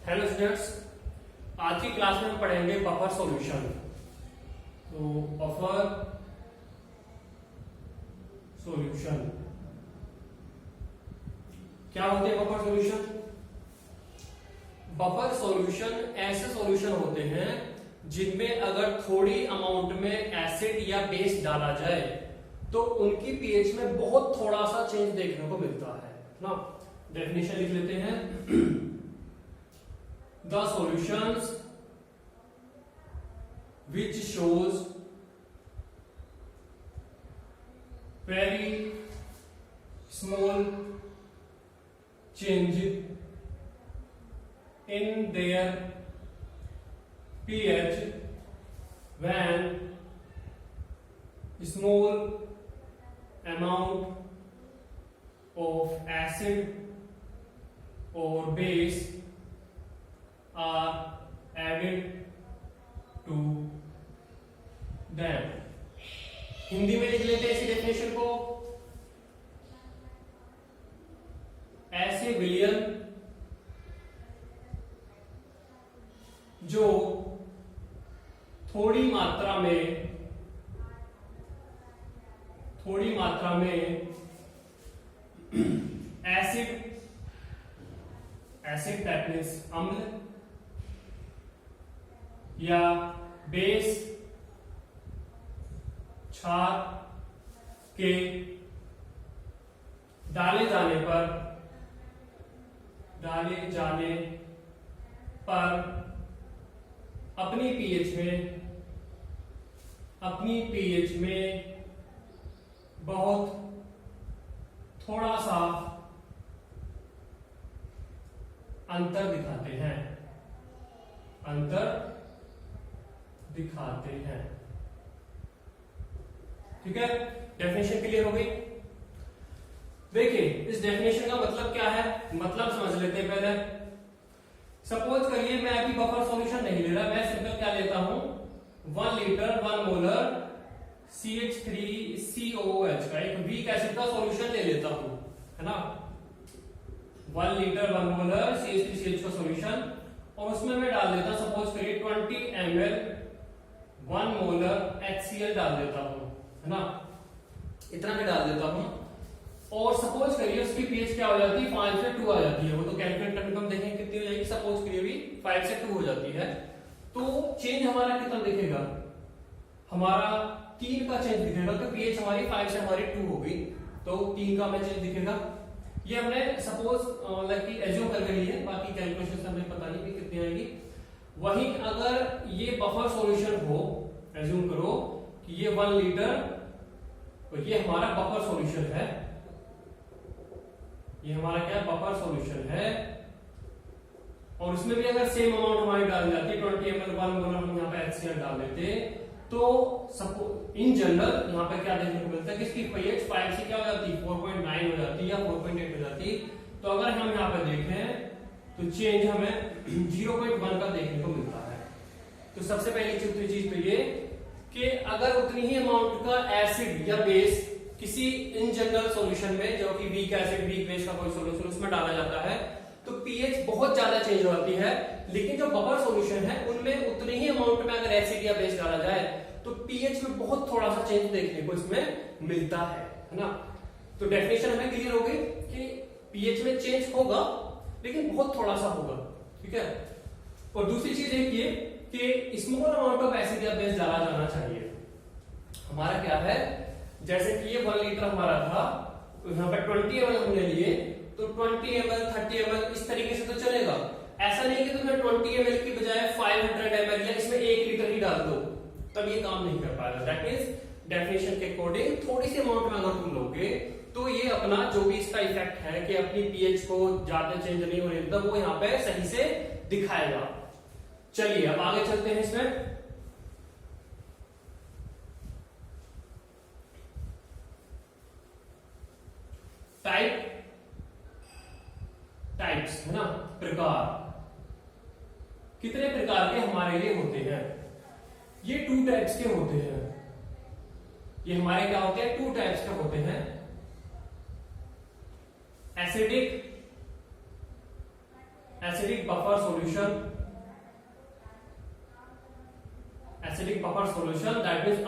Hello students, आज की class में हम पढ़ेंगे बफर सॉल्यूशन। तो बफर सॉल्यूशन क्या होते हैं? बफर सॉल्यूशन ऐसे सॉल्यूशन होते हैं जिनमें अगर थोड़ी अमाउंट में एसिड या बेस डाला जाए तो उनकी पीएच में बहुत थोड़ा सा चेंज देखने को मिलता है ना। डेफिनेशन लिख लेते हैं। The solutions which shows very small change in their pH when small amount of acid or base are added to them। Hindi में लिख लेते हैं इसी डेफिनेशन को। ऐसे विलयन जो थोड़ी मात्रा में एसिड दैट मीन्स अम्ल या बेस क्षार के डाले जाने पर अपनी पीएच में बहुत थोड़ा सा अंतर दिखाते हैं। ठीक है, डेफिनेशन क्लियर हो गई। देखिए इस डेफिनेशन का मतलब क्या है, मतलब समझ लेते हैं पहले। सपोज करिए मैं अभी बफर सॉल्यूशन नहीं ले रहा, मैं सिंपल क्या लेता हूं, 1 लीटर 1 मोलर CH3COOH का एक वीक एसिड का सॉल्यूशन ले लेता हूं, है ना। 1 लीटर 1 मोलर CH3CH का सॉल्यूशन, और उसमें मैं डाल देता, सपोज करिए 20 ml 1 मोलर HCl डाल देता हूं, है ना। इतना मैं डाल देता हूं, और सपोज करिए उसकी पीएच क्या हो जाती है, 5 से 2 आ जाती है। वो तो कैलकुलेट करके हम देखेंगे कितनी हो जाएगी। सपोज करिए भी 5 से 2 हो जाती है, तो चेंज हमारा कितना दिखेगा, हमारा 3 का चेंज दिखेगा। तो पीएच हमारी 5 से हमारी 2 होगी, तो 3 का हमें चेंज दिखेगा। ये हमने सपोज लाइक एज्यूम करके ली है, बाकी कैलकुलेशन हमें पता नहीं कि कितनी आएगी। वहीं अगर ये बफर सॉल्यूशन हो, एज्यूम करो कि ये 1 लीटर, तो ये हमारा बफर सॉल्यूशन है, ये हमारा क्या बफर सॉल्यूशन है। और उसमें भी अगर सेम अमाउंट हमारी डाल जाती, 20 ml 1 मोलर हम यहाँ पे HCl डाल देते, तो सपोज इन जनरल यहाँ पे क्या देखने को मिलता है कि इसकी पीएच 5 से क्या हो जाती, 4.9 हो जाती या 4.8 हो जाती। तो अगर हम यहाँ पे देखें तो चेंज हमें 0.1 का देखने को मिलता है। तो सबसे पहली चीज तो ये कि अगर उतनी ही अमाउंट का एसिड या बेस किसी इन जनरल सॉल्यूशन में, जो कि वीक एसिड वीक बेस का कोई सॉल्यूशन उसमें डाला जाता है, तो पीएच बहुत ज्यादा चेंज हो जाती है। लेकिन जो बफर सॉल्यूशन है उनमें उतनी ही अमाउंट में अगर एसिड या बेस डाला जाए तो पीएच में बहुत थोड़ा सा चेंज देखने को इसमें मिलता है ना। तो डेफिनेशन हमें क्लियर हो गई कि पीएच में चेंज होगा लेकिन बहुत थोड़ा सा होगा। ठीक है, और दूसरी चीज एक ये कि स्मॉल अमाउंट ऑफ एसिड या बेस डाला जाना चाहिए। हमारा क्या है, जैसे कि ये 1 लीटर हमारा था, तो यहाँ पे 20 ml हमने लिए, तो 20 ml 30 ml इस तरीके से तो चलेगा। ऐसा नहीं कि तुम्हें 20 ml की बजाय 500 ml या इसमें 1 लीटर ही डाल दो, तब ये काम नहीं कर पाएगा। दैट मींस डेफिनेशन के अकॉर्डिंग थोड़ी सी अमाउंट में अगर तुम लोगे तो ये अपना जो भी इसका इफेक्ट है कि अपनी पीएच को ज्यादा चेंज नहीं होने देता, वो यहाँ पे सही से दिखाएगा। चलिए अब आगे चलते हैं इसमें। टाइप्स है ना, प्रकार। कितने प्रकार के हमारे लिए होते हैं? ये 2 टाइप्स के होते हैं। ये हमारे क्या होते हैं? 2 टाइप्स के होते हैं, acidic acidic buffer solution, acidic buffer solution that means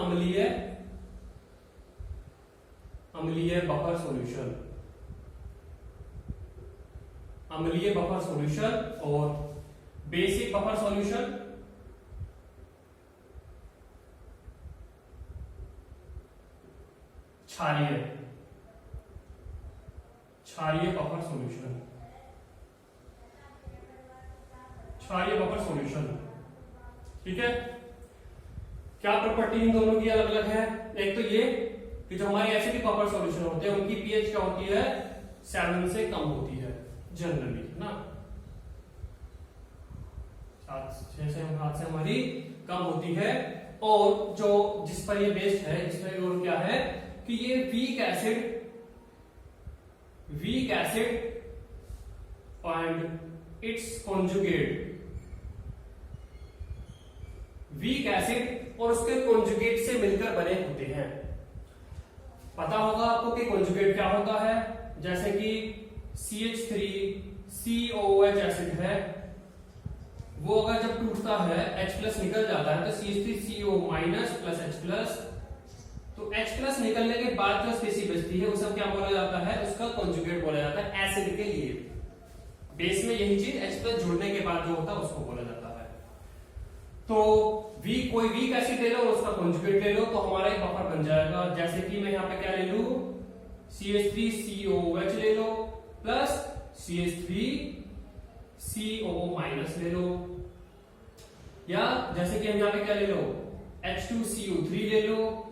अम्लीय बफर सॉल्यूशन, अम्लीय बफर सॉल्यूशन। और बेसिक बफर सॉल्यूशन, क्षारीय, क्षारीय बफर सॉल्यूशन, क्षारीय बफर सॉल्यूशन। ठीक है, क्या प्रॉपर्टी इन दोनों की अलग अलग है? एक तो ये कि जो हमारे एसिडिक बफर सॉल्यूशन होते हैं उनकी पीएच क्या होती है, 7 से कम होती है जनरली, है ना, 6 से 7 से हमारी कम होती है। और जो जिस पर ये बेस्ड है, इसमें और क्या है कि ये weak acid and it's conjugate, weak acid और उसके कॉन्जुगेट से मिलकर बने होते हैं। पता होगा आपको कि कॉन्जुगेट क्या होता है, जैसे कि CH3COOH एसिड है, वो अगर जब टूटता है H+ निकल जाता है तो CH3CO- प्लस H+, तो H+ निकलने के बाद जो स्पीशीज बचती है उसे क्या बोला जाता है, उसका कॉन्जुगेट बोला जाता है एसिड के लिए। बेस में यही चीज H+ जुड़ने के बाद जो होता है उसको बोला जाता है। तो कोई वीक एसिड ले लो और उसका कॉन्जुगेट ले लो तो हमारा एक बफर बन जाएगा। जैसे कि मैं यहाँ पे क्या ले लू, CH3COOH ले लो प्लस CH3COO- ले लो, या जैसे कि हम यहाँ पे क्या ले लो, H2CO3 ले लो,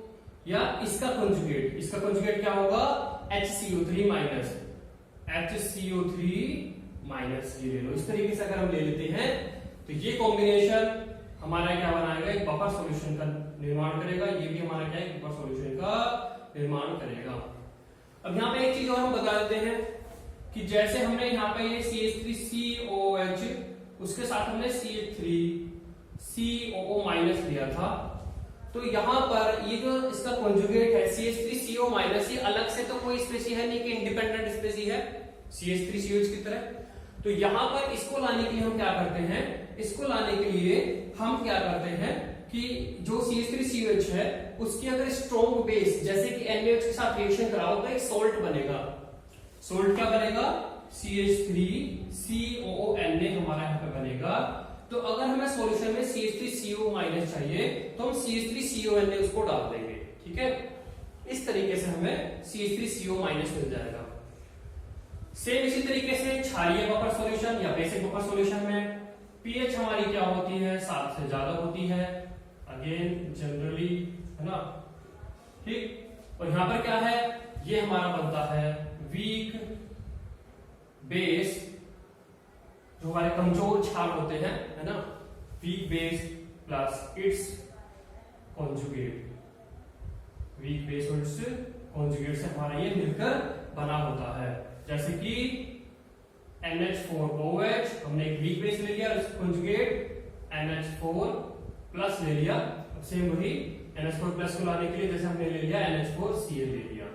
या इसका कॉन्जुगेट क्या होगा, HCO3 ये ले लो। इस तरीके से अगर हम ले लेते हैं तो ये कॉम्बिनेशन हमारा क्या बनाएगा, एक बफर सॉल्यूशन का निर्माण करेगा। ये भी हमारा क्या है, बफर सॉल्यूशन का निर्माण करेगा। अब यहाँ पे एक चीज और हम बता देते हैं कि जैसे हमने यहाँ पे ये CH3COOH, उसके साथ हमने CH3COO- लिया था, तो यहाँ पर ये जो इसका कॉन्जुगेट है CH3CO-, ये अलग से तो कोई स्पेसी है नहीं कि इंडिपेंडेंट स्पेसी है CH3COH की तरह। तो यहाँ पर इसको लाने के लिए हम क्या करते हैं, इसको लाने के लिए हम क्या करते हैं कि जो CH3COH है उसकी अगर स्ट्रॉन्ग बेस जैसे कि NaOH के साथ रिएक्शन कराओ तो एक सोल्ट बनेगा। सोल्ट क्या बनेगा, CH3COONA हमारा यहाँ पे बनेगा। तो अगर हमें सॉल्यूशन में CH3CO- चाहिए तो हम CH3CONA उसको डाल देंगे। ठीक है, इस तरीके से हमें CH3CO- मिल जाएगा। सेम इसी तरीके से क्षारीय बफर सॉल्यूशन या बेसिक बफर सॉल्यूशन में पीएच हमारी क्या होती है, 7 से ज्यादा होती है, अगेन जनरली, है ना। ठीक, और यहां पर क्या है, ये हमारा बनता है वीक बेस, जो हमारे कमजोर क्षार होते हैं, है ना, weak base plus it's conjugate, weak base और इट्स कॉन्जुगेट से हमारा ये मिलकर बना होता है। जैसे कि NH4OH हमने एक वीक बेस ले लिया, कॉन्जुगेट NH4 प्लस ले लिया। सेम वही NH4 प्लस को लाने के लिए जैसे हमने ले लिया NH4Cl ले लिया।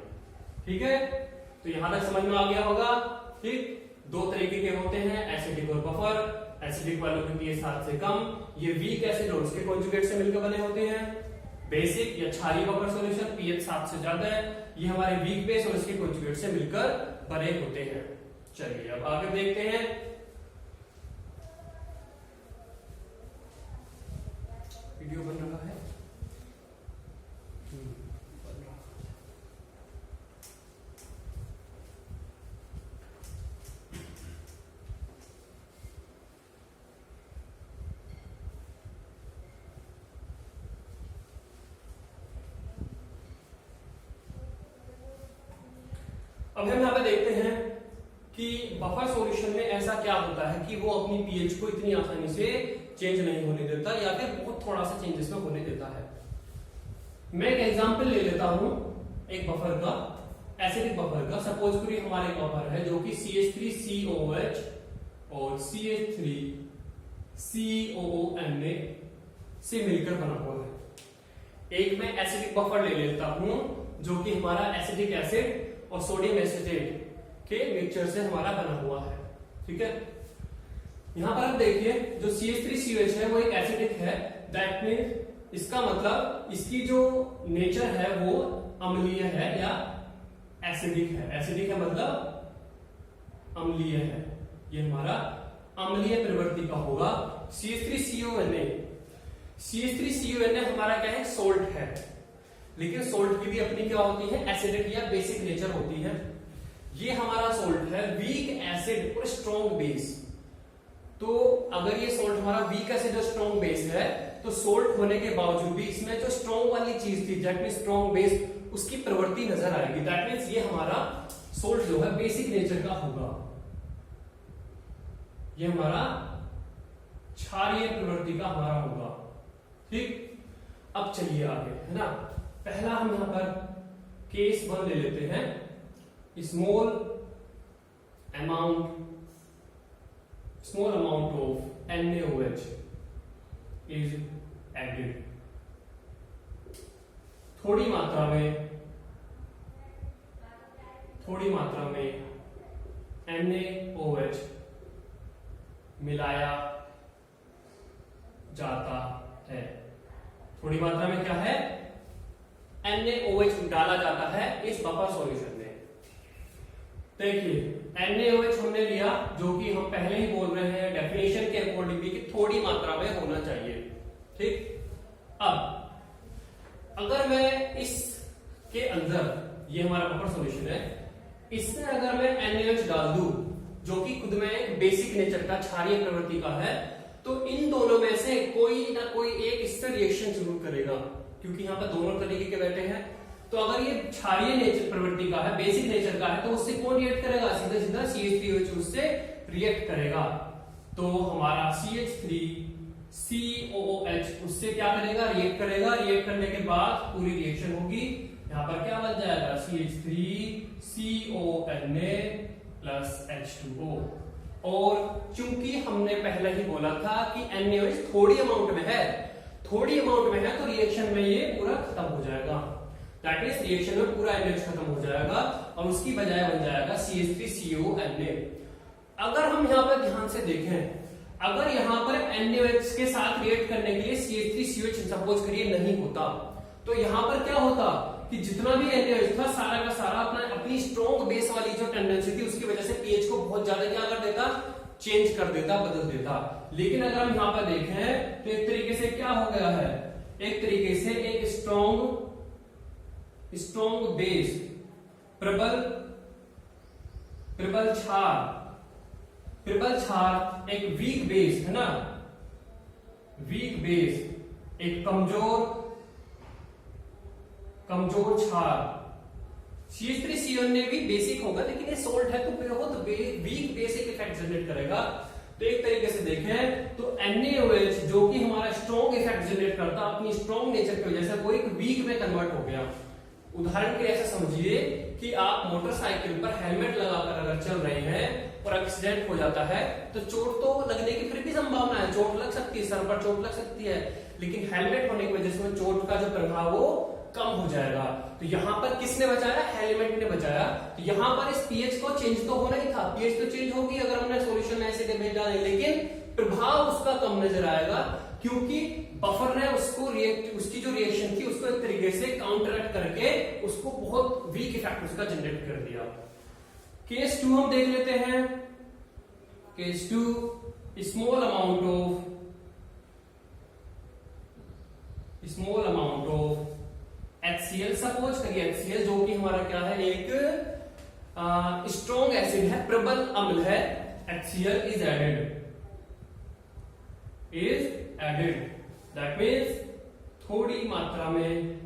ठीक है, तो यहां तक समझ में आ गया होगा। ठीक, दो तरीके के होते हैं, एसिडिक और बफर। एसिडिक वालों की पीएच 7 से कम, ये वीक एसिड और उसके कॉन्जुगेट से मिलकर बने होते हैं। बेसिक या क्षारीय बफर सॉल्यूशन पीएच 7 से ज्यादा है, ये हमारे वीक बेस और इसके कॉन्जुगेट से मिलकर बने होते हैं। चलिए अब आगे देखते हैं। वीडियो बन रहा है, अब हम यहाँ पे देखते हैं कि बफर सॉल्यूशन में ऐसा क्या होता है कि वो अपनी पीएच को इतनी आसानी से चेंज नहीं होने देता या फिर बहुत थोड़ा सा चेंजेस में होने देता है। मैं एक एग्जांपल ले लेता हूं एक बफर का, एसिडिक बफर का। सपोज करिए हमारे बफर है जो कि CH3COOH और CH3COONA से मिलकर बना हुआ है। एक मैं एसिडिक बफर ले लेता हूं जो कि हमारा एसिडिक एसिड और सोडियम एसिटेट के मिक्सचर से हमारा बना हुआ है। ठीक है, यहां पर आप देखिए जो CH3COH है वो एक एसिडिक है, दैट मीन इसका मतलब इसकी जो नेचर है वो अम्लीय है या एसिडिक है। एसिडिक है मतलब अम्लीय है, ये हमारा अम्लीय प्रवृत्ति का होगा। CH3CONA, CH3CONA हमारा क्या है, सोल्ट है, लेकिन सोल्ट की भी अपनी क्या होती है, एसिडिक या बेसिक नेचर होती है। ये हमारा सोल्ट है वीक एसिड और स्ट्रॉन्ग बेस। तो अगर ये सोल्ट हमारा वीक एसिड और स्ट्रॉन्ग बेस है तो सोल्ट होने के बावजूद भी इसमें जो स्ट्रॉन्ग वाली चीज थी, दैट मीन स्ट्रॉन्ग बेस, उसकी प्रवृत्ति नजर आएगी। दैट मीन्स ये हमारा सोल्ट जो है बेसिक नेचर का होगा, ये हमारा क्षारीय प्रवृत्ति का हमारा होगा। ठीक, अब चलिए आगे, है ना। पहला हम यहां पर केस 1 ले लेते हैं। Small amount of NaOH is added, थोड़ी मात्रा में NaOH मिलाया जाता है। थोड़ी मात्रा में क्या है, NaOH डाला जाता है इस बफर सॉल्यूशन में। देखिए NaOH हमने लिया, जो कि हम पहले ही बोल रहे हैं डेफिनेशन के अकॉर्डिंग भी कि थोड़ी मात्रा में होना चाहिए। ठीक, अब अगर मैं इसके अंदर, ये हमारा बफर सॉल्यूशन है, इसमें अगर मैं NaOH डाल दूं जो कि खुद में एक बेसिक नेचर का क्षारीय प्रवृत्ति का है, तो इन दोनों में से कोई ना कोई एक इससे रिएक्शन जरूर करेगा, क्योंकि यहाँ पर दोनों तरीके के बैठे हैं। तो अगर ये क्षारीय नेचर प्रवृत्ति का है, बेसिक नेचर का है, तो उससे कौन रिएक्ट करेगा, सीधा सीधा CH3OH उससे रिएक्ट करेगा। तो हमारा CH3COOH उससे क्या करेगा, रिएक्ट करेगा। रिएक्ट करने के बाद पूरी रिएक्शन होगी, यहां पर क्या बन जाएगा, CH3CONA प्लस H2O। और चूंकि हमने पहले ही बोला था कि NaOH थोड़ी अमाउंट में है, तो रिएक्शन में ये पूरा खत्म हो जाएगा। दैट मींस रिएक्शन में पूरा NaOH खत्म हो जाएगा और उसकी बजाय बन जाएगा CH3CONA। अगर हम यहाँ पर ध्यान से देखें, अगर यहाँ पर NaOH के साथ रिएक्ट करने के लिए CH3COH सपोज करिए नहीं होता, तो यहाँ पर क्या होता कि जितना भी NaOH था सारा का सारा अपनी स्ट्रॉन्ग बेस वाली जो टेंडेंसी थी उसकी वजह से पीएच को बहुत ज्यादा क्या कर देता, चेंज कर देता, बदल देता। लेकिन अगर हम यहाँ पर देखें तो एक तरीके से क्या हो गया है, एक तरीके से एक स्ट्रॉन्ग बेस, प्रबल क्षार, एक वीक बेस, है ना, वीक बेस, एक कमजोर क्षार। CH3CONA भी बेसिक होगा, लेकिन ये सोल्ट है तो बहुत वीक बेसिक इफेक्ट जनरेट करेगा। तो एक तरीके से देखें तो NaOH जो कि हमारा स्ट्रॉन्ग इफेक्ट जनरेट करता, अपनी स्ट्रॉन्ग नेचर की वजह से वो एक वीक में कन्वर्ट हो गया। उदाहरण के लिए ऐसा समझिए कि आप मोटरसाइकिल पर हेलमेट लगाकर अगर चल रहे हैं और एक्सीडेंट हो जाता है तो चोट तो लगने की फिर भी संभावना है, चोट लग सकती है, सर पर चोट लग सकती है, लेकिन हेलमेट होने की वजह से चोट का जो प्रभाव वो कम हो जाएगा। तो यहाँ पर किसने बचाया, हेलमेट ने बचाया। तो यहाँ पर इस पीएच को चेंज तो होना ही था, पीएच तो चेंज होगी अगर हमने सॉल्यूशन में ऐसे डाले, लेकिन प्रभाव उसका कम नजर आएगा, क्योंकि बफर ने उसकी जो रिएक्शन थी उसको एक तरीके से काउंटरएक्ट करके उसको बहुत वीक इफेक्ट उसका जनरेट कर दिया। केस 2 हम देख लेते हैं। Case 2, small amount of HCl, suppose करिए HCl जो कि हमारा क्या है, एक स्ट्रॉन्ग एसिड है, प्रबल अम्ल है, HCl is added. That means थोड़ी मात्रा में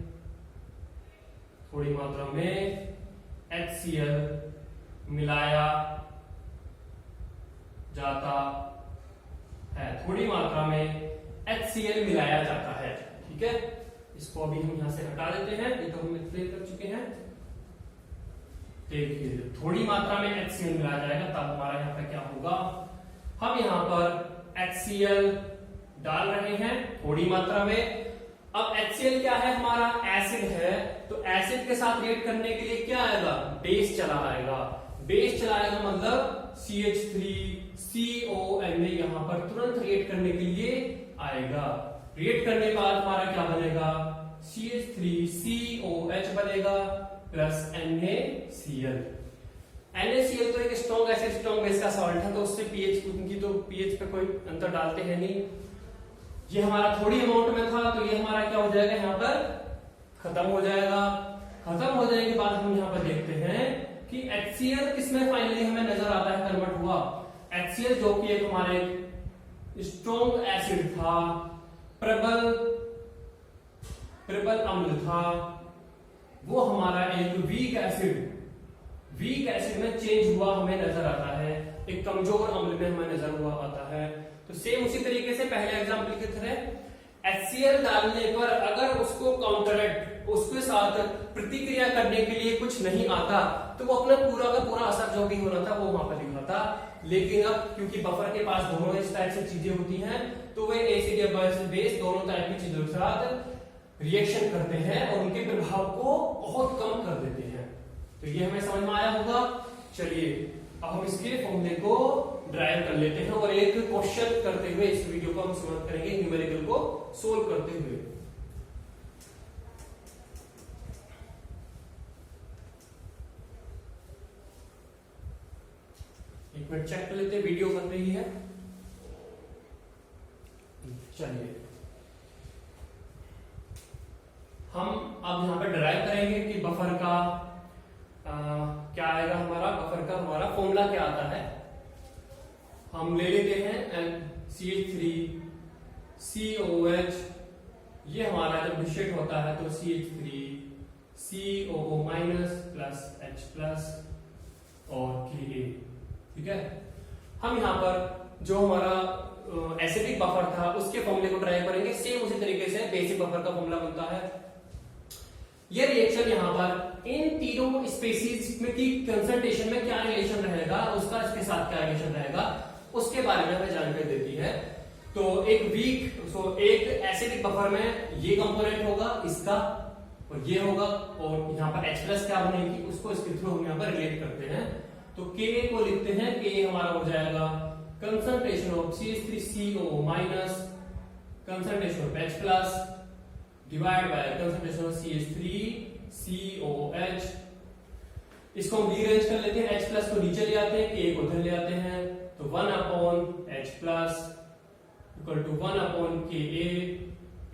HCl मिलाया जाता है, थोड़ी मात्रा में HCl मिलाया जाता है। ठीक है, इसको अभी हम यहां से हटा देते हैं, ये तो हम एक्सप्लेन कर चुके हैं। देखिए थोड़ी मात्रा में HCl मिलाया जाएगा तब हमारा यहाँ पे क्या होगा, हम यहाँ पर HCl डाल रहे हैं थोड़ी मात्रा में। अब HCl क्या है, हमारा एसिड है, तो एसिड के साथ रिएक्ट करने के लिए क्या आएगा, बेस चला आएगा। बेस चला आएगा मतलब CH3CONA यहाँ पर तुरंत रिएक्ट करने के लिए आएगा। रिएक्ट करने के बाद हमारा क्या बनेगा, CH3COH बनेगा प्लस NaCl। NaCl तो एक स्ट्रॉन्ग एसिड स्ट्रॉन्ग बेस का सॉल्ट है, तो उससे पीएच, उनकी तो पीएच पे कोई अंतर डालते हैं नहीं। ये हमारा थोड़ी अमाउंट में था, तो ये हमारा क्या हो जाएगा, यहाँ पर खत्म हो जाएगा। खत्म हो जाने के बाद हम यहाँ पर देखते हैं कि HCl किसमें फाइनली हमें नजर आता है कन्वर्ट हुआ। HCl जो कि एक हमारे स्ट्रॉन्ग एसिड था, प्रबल अम्ल था, वो हमारा एक वीक एसिड में चेंज हुआ हमें नजर आता है, एक कमजोर अम्ल में हमें नजर हुआ आता है। तो सेम उसी तरीके से पहले एग्जांपल की तरह HCl डालने पर अगर उसको काउंटरैक्ट, उसके साथ प्रतिक्रिया करने के लिए कुछ नहीं आता, तो वो अपना पूरा का पूरा असर जो भी होना था वो वहां पर दिखाता। लेकिन अब क्योंकि बफर के पास दोनों इस टाइप से चीजें होती हैं, तो वे एसिड या बेस दोनों टाइप की चीजों के साथ रिएक्शन करते हैं और उनके प्रभाव को बहुत कम कर देते हैं। तो ये हमें समझ में आया होगा। चलिए अब हम इसके फॉर्मूले को ड्राइव कर लेते हैं और एक क्वेश्चन करते हुए इस वीडियो को हम समाप्त करेंगे, न्यूमेरिकल को सोल्व करते हुए। एक मिनट चेक कर लेते हैं, वीडियो बन रही है। चलिए हम अब यहां पर ड्राइव करेंगे कि बफर का क्या आएगा, हमारा बफर का हमारा फॉर्मूला क्या आता है। हम ले लेते हैं CH3COH, ये हमारा जब डिस्ट्रेट होता है तो CH3COO minus plus H plus और Ka, ठीक है। हम यहाँ पर जो हमारा एसिडिक बफर था उसके फॉर्मूले को ड्राइव करेंगे, सेम उसी तरीके से बेसिक बफर का फॉर्मूला बनता है। ये रिएक्शन यहाँ पर इन तीनों स्पीशीज में की कंसंट्रेशन में क्या रिलेशन रहेगा, उसका इसके साथ क्या रिलेशन रहेगा, उसके बारे में हमें जानकारी देती है। तो एक एसिडिक बफर में ये कंपोनेंट होगा इसका और ये होगा, और यहाँ पर H प्लस क्या बनेगी उसको इसके थ्रू हम यहाँ पर रिलेट करते हैं। तो Ka को लिखते हैं, Ka हमारा हो जाएगा concentration of CH3COO minus concentration of H plus divide by concentration of CH3COOH। इसको हम रीअरेंज कर लेते हैं, H प्लस को नीचे ले आते हैं, Ka को उधर ले आते हैं, तो 1/H plus equal to 1/Ka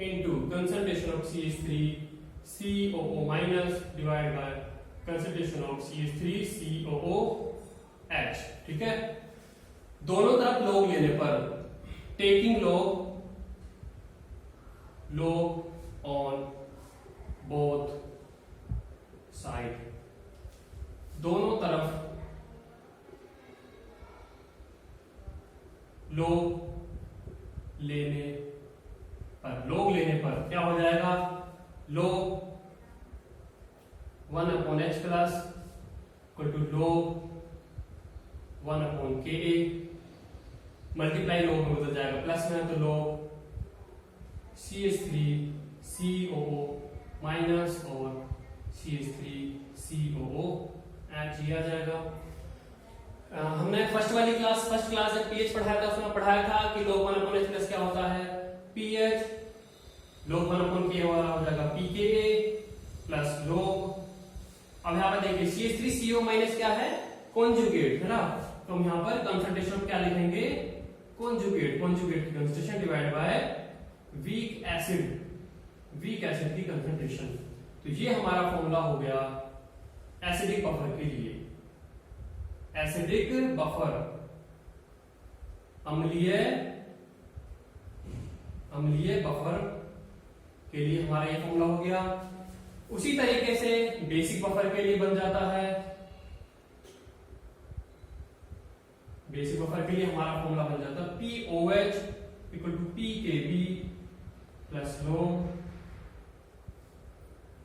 into concentration of CH3COO minus divide by concentration of CH3COOH, ठीक है। दोनों तरफ log लेने पर, taking log on both side, दोनों तरफ log लेने पर क्या हो जाएगा, log 1/H plus equal to log 1/Ka, multiply log में बदल जाएगा प्लस में, तो log CH3COO माइनस और CH3COOH ये आ जाएगा। हमने फर्स्ट क्लास जब पीएच पढ़ाया था उसमें पढ़ाया था कि log 1/H प्लस क्या होता है, पीएच, log 1/Ka वाला हो जाएगा pKa प्लस log, अब यहाँ पर देखिए CH3CO माइनस क्या है, कॉन्जुगेट है ना, तो हम यहाँ पर कंसंट्रेशन क्या लिखेंगे, कॉन्जुगेट की concentration divide by weak acid की कंसंट्रेशन। तो ये हमारा फॉर्मूला हो गया एसिडिक बफर के लिए। एसिडिक बफर, अम्लीय बफर के लिए हमारा ये फॉर्मूला हो गया। उसी तरीके से बेसिक बफर के लिए बन जाता है। बेसिक बफर के लिए हमारा फॉर्मूला बन जाता है POH equal to PKB plus log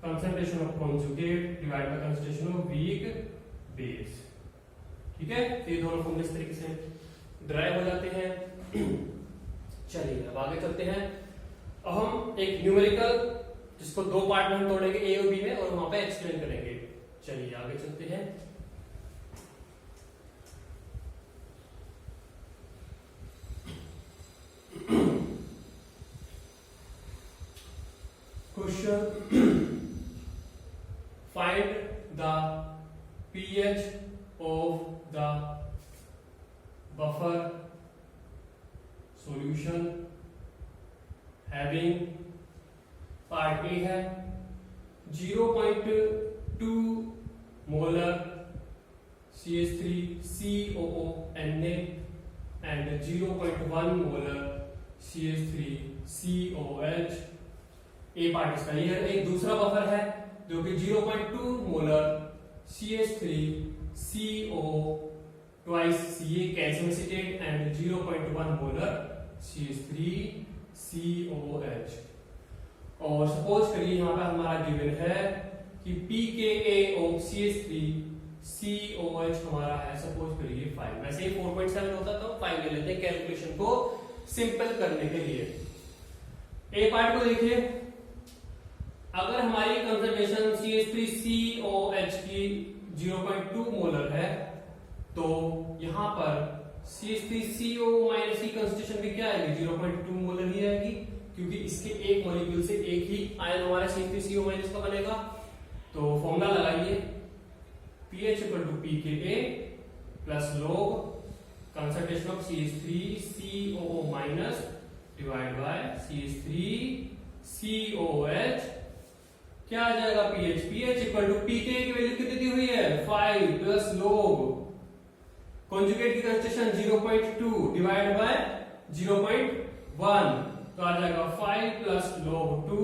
concentration of conjugate divide by concentration of weak base, ठीक है। ये दोनों फॉर्मूले इस तरीके से ड्राइव हो जाते हैं। चलिए अब आगे चलते हैं। अब हम एक न्यूमेरिकल जिसको दो पार्ट में हम तोड़ेंगे, ए और बी में, और वहां पे एक्सप्लेन करेंगे। चलिए आगे चलते हैं। solution. Find the pH of the buffer solution having part A है 0.2 molar CH3COO Na and 0.1 molar CH3COH. A part इसका ये है। एक दूसरा बफर है जो कि 0.2 molar CH3CO twice Ca calcium acetate and 0.1 molar CH3COH। और सपोज करिए यहाँ पे हमारा गिवन है कि pKa of CH3COH हमारा है सपोज करिए 5। वैसे ही 4.7 होता तो 5 ले लेते हैं कैलकुलेशन को सिंपल करने के लिए। ए पार्ट को देखिए, अगर हमारी कंसंट्रेशन CH3COH की 0.2 मोलर है तो यहां पर CH3CO माइनस की कंसंट्रेशन भी क्या आएगी 0.2 मोलर ही आएगी, क्योंकि इसके एक मॉलिक्यूल से एक ही आयन हमारा CH3CO माइनस का बनेगा। तो फॉर्मूला लगाइए pH pKa plus log concentration of CH3COO minus divide bye CH3COH। क्या आ जाएगा pH pH pKa की वैल्यू कितनी दी हुई है 5 प्लस log कॉन्जुगेट की कंसंट्रेशन 0.2 डिवाइड बाय 0.1 तो आ जाएगा 5 प्लस log 2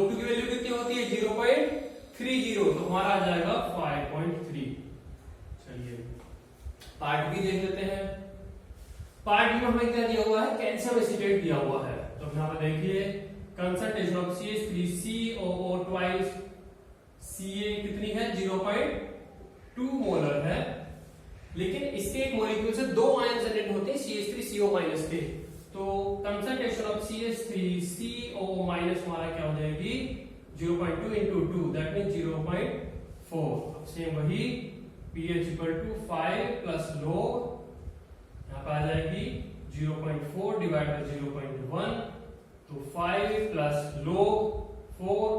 की वैल्यू कितनी होती है 0.30 तो हमारा आ जाएगा 5.3। चलिए पार्ट बी देख लेते हैं। पार्ट बी में हमें क्या दिया हुआ है कैल्शियम एसीटेट दिया हुआ है। तो यहां पर देखिए concentration of CH3COO twice Ca कितनी है 0.2 मोलर है, लेकिन इसके एक मॉलिक्यूल से दो आयन जनरेट होते हैं CH3CO माइनस के। तो कंसंट्रेशन ऑफ CH3COO माइनस हमारा क्या हो जाएगी 0.2 into 2 दैट मीन 0.4। सेम वही pH 5 प्लस log यहां पर आ जाएगी 0.4 डिवाइड बाय 0.1 तो 5 plus log 4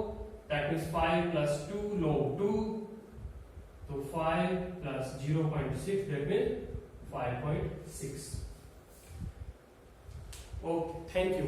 that means 5 plus 2 log 2 तो 5 plus 0.6 that means 5.6। Okay thank you.